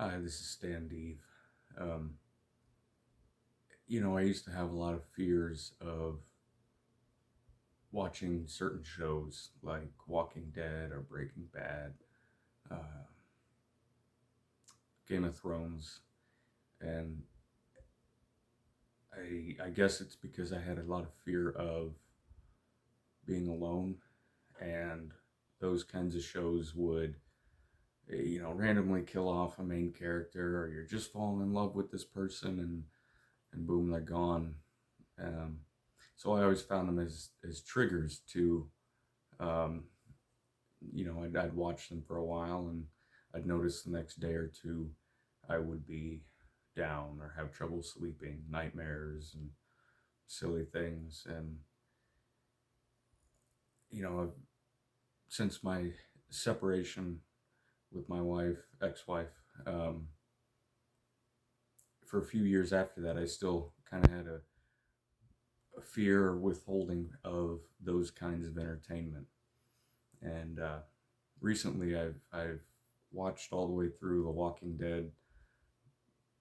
Hi, this is Stan Deeve. Um, I used to have a lot of fears of watching certain shows like Walking Dead or Breaking Bad, uh, Game of Thrones, and I guess it's because I had a lot of fear of being alone, and those kinds of shows would, randomly kill off a main character, or you're just falling in love with this person, and boom, they're gone. Um, so I always found them as triggers to, um, I'd watch them for a while, and I'd notice the next day or two I would be down or have trouble sleeping, nightmares and silly things. And, since my separation with my wife, ex-wife, um, for a few years after that, I still kind of had a fear or withholding of those kinds of entertainment. And recently, I've watched all the way through The Walking Dead,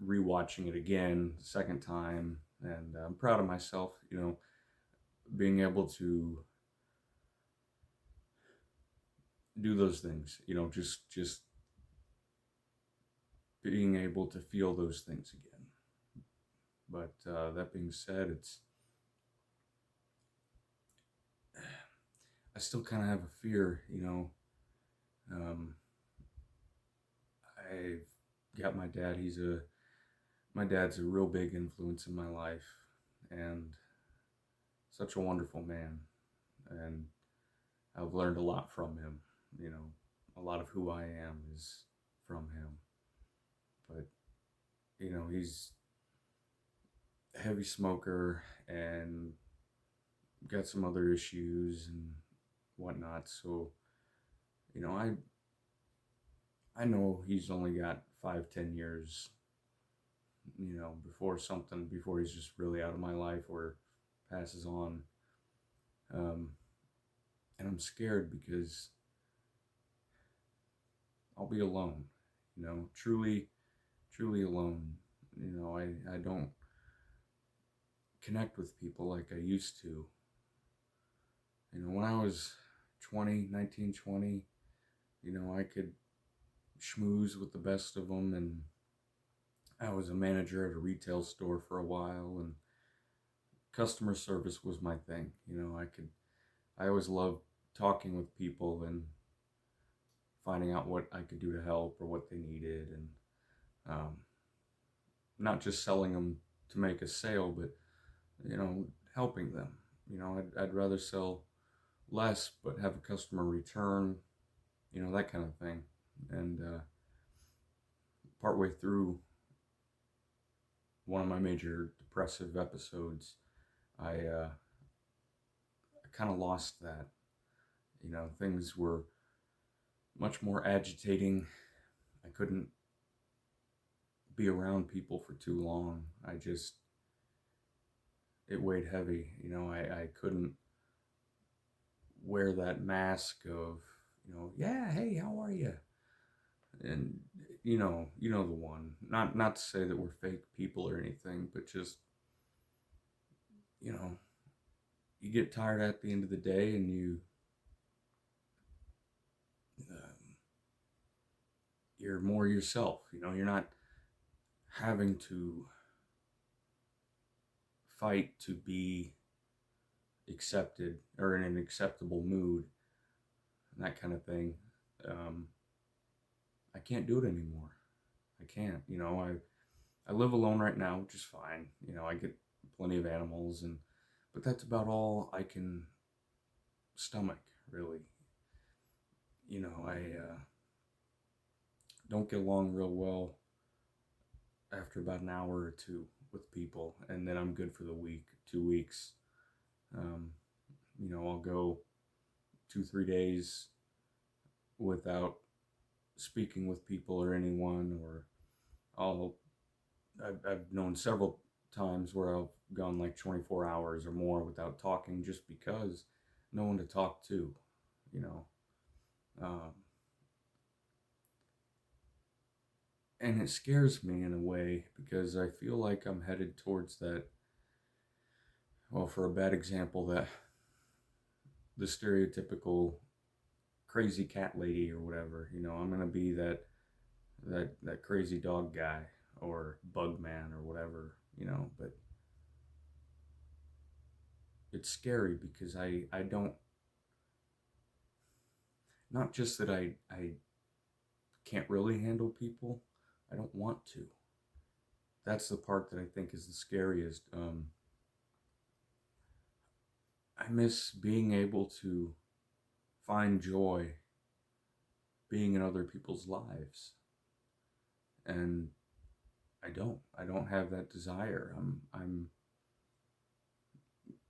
rewatching it again, second time, and I'm proud of myself. Being able to do those things. Just being able to feel those things again. But that being said, I still kind of have a fear. Um, I've got my dad. My dad's a real big influence in my life, and such a wonderful man. And I've learned a lot from him. You know, a lot of who I am is from him. But he's a heavy smoker and got some other issues and whatnot. So you know, I know he's only got 5, 10 years. Before he's just really out of my life or passes on. Um, and I'm scared because I'll be alone. Truly, truly alone. I don't connect with people like I used to. When I was 20, 19, 20, I could schmooze with the best of them. And I was a manager at a retail store for a while, and customer service was my thing. I always loved talking with people and finding out what I could do to help or what they needed. And um, not just selling them to make a sale, but, helping them. I'd rather sell less but have a customer return, that kind of thing. And partway through one of my major depressive episodes, I kind of lost that. Things were much more agitating. I couldn't be around people for too long. It weighed heavy. I couldn't wear that mask of, yeah, hey, how are you? And the one. Not to say that we're fake people or anything, but just, you know, you get tired at the end of the day, and you're more yourself. You're not having to fight to be accepted or in an acceptable mood and that kind of thing. Um, I can't do it anymore. I can't. I live alone right now, which is fine. I get plenty of animals, but that's about all I can stomach, really. I don't get along real well after about an hour or two with people, and then I'm good for the week, 2 weeks. Um, I'll go 2, 3 days without speaking with people or anyone, or I'll I've known several times where I've gone like 24 hours or more without talking just because no one to talk to, you know. Um, And it scares me in a way because I feel like I'm headed towards that. Well, for a bad example, that the stereotypical crazy cat lady or whatever. I'm gonna be that crazy dog guy or bug man or whatever. But it's scary because I don't, not just that I can't really handle people, I don't want to. That's the part that I think is the scariest. I miss being able to find joy being in other people's lives, and I don't have that desire. I'm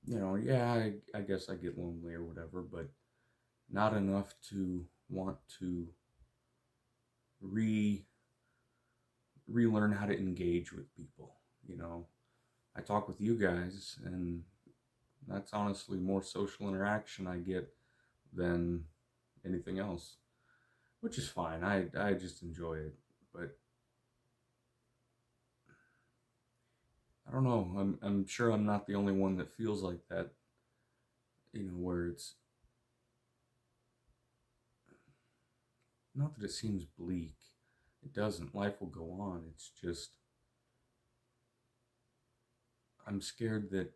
yeah, I guess I get lonely or whatever, but not enough to want to re relearn how to engage with people. you know I talk with you guys, and that's honestly more social interaction I get than anything else, which is fine. I just enjoy it. But I don't know. I'm sure I'm not the only one that feels like that. Where it's not that it seems bleak. It doesn't. Life will go on. It's just I'm scared that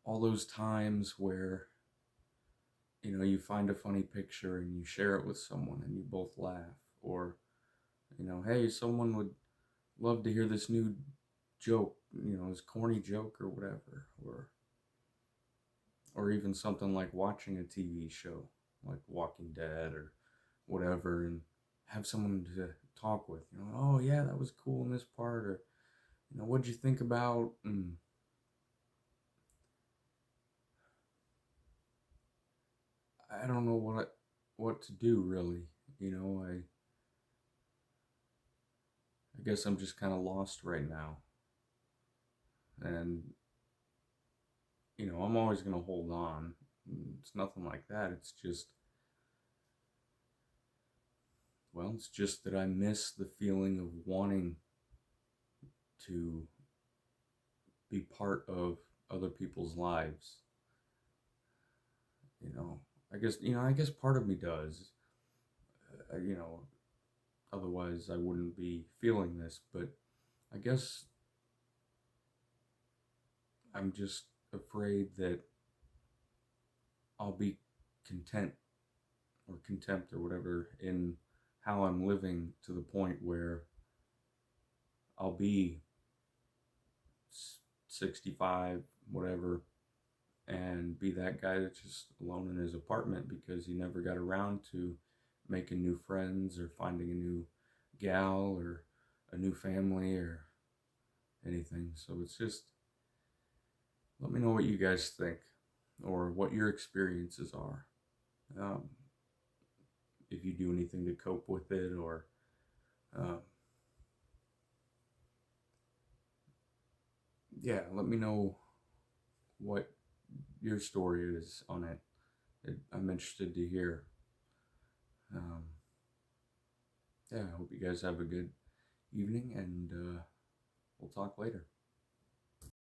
all those times where you find a funny picture and you share it with someone and you both laugh, or hey, someone would love to hear this new joke, this corny joke or whatever, or even something like watching a TV show like Walking Dead or whatever, and have someone to talk with. Oh yeah, that was cool in this part, or what'd you think about? And I don't know what to do really. I guess I'm just kind of lost right now, and I'm always gonna hold on. It's nothing like that. It's just that I miss the feeling of wanting to be part of other people's lives. You know, I guess part of me does. Uh, you know, Otherwise I wouldn't be feeling this. But I guess I'm just afraid that I'll be content or contempt or whatever in how I'm living, to the point where I'll be 65, whatever, and be that guy that's just alone in his apartment because he never got around to making new friends or finding a new gal or a new family or anything. So it's just, let me know what you guys think or what your experiences are. Um, if you do anything to cope with it, or um, yeah, let me know what your story is on it. I'm interested to hear. Um, yeah, I hope you guys have a good evening, and we'll talk later.